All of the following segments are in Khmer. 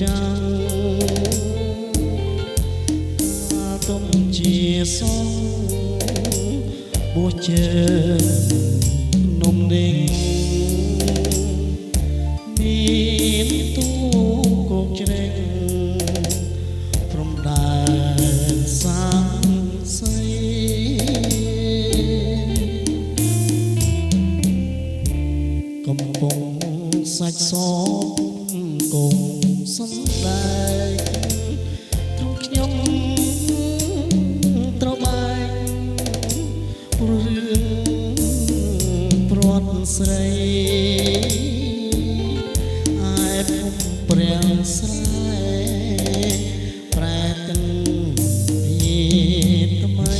ចាំទុំជាសងបួសជើនំដេងមានទូកោកជ្រែងព្រំដែនសាងសីកំពុងសាច់សពគង់សំដែងត្រង់ខ្ញុំត្រូវបែករឿងព្រាត់ស្រីអាយពុំព្រះស្រែប្រែទាំងពីថ្មី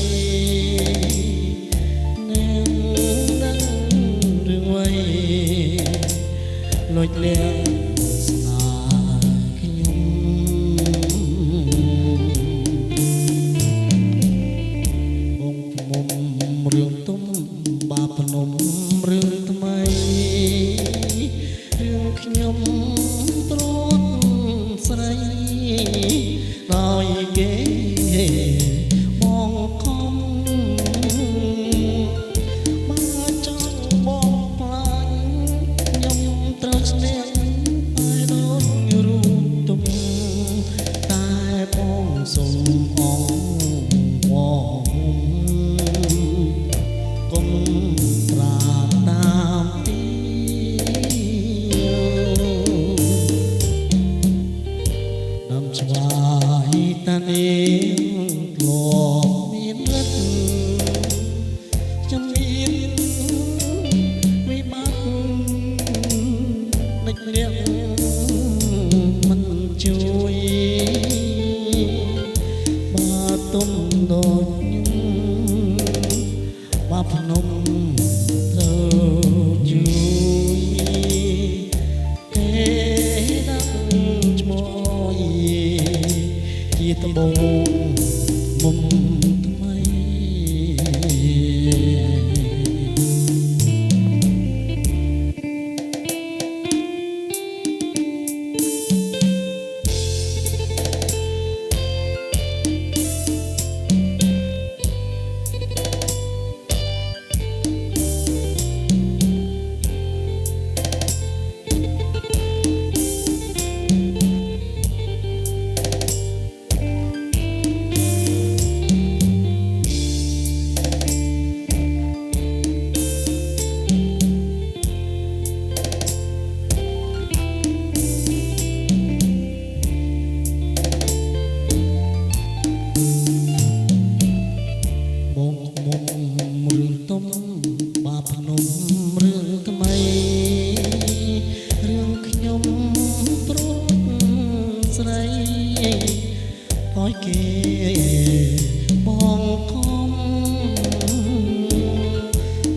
នាងដឹងរឿងអ្វីលួចលាងរឿងទុំបាភ្នំរឿងថ្មីរឿងខ្ញុំទ្រត់ស្រីដោយគេបងខំបើចង់បងផ្លាញ់ខ្ញុំត្រូវស្នេហ៍តែដូចរូបទុំតែបងសុំអងវគុំត្រាតាមទីដើមស្វាយតានាងធ្លាប់មានរិទ្ធចាំមានវិបត្តិដឹកលៀងមិនជួយបើទុំដូចបាភ្នំទៅជួយគេដាក់ឈ្មោះជាត្បូងមុំថ្មីរឿងទុំបាភ្នំរឿងថ្មីរឿងខ្ញុំព្រួតស្រីឲ្យគេបងខំ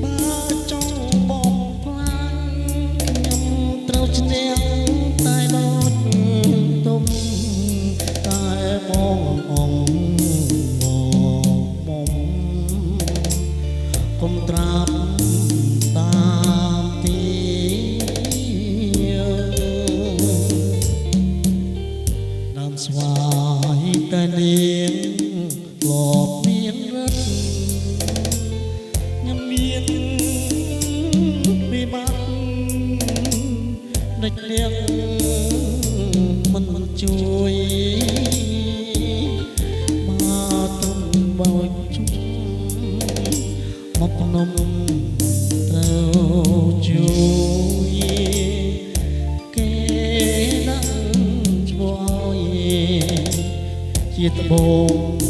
បើចង់បងផ្លាញ់ខ្ញុំត្រូវឈ្នះតែដូចទុំតែបងគុំត្រាបតាមទីដើមស្វាយតានាងធ្លាប់មានរិទ្ធខ្ញុំមានវិបត្តិដឹកលៀងមិនជួយមកទុំបោចជុំមកភ្នំត្រូវជួយគេដាក់ឈ្មោះឲ្យជាត្បូង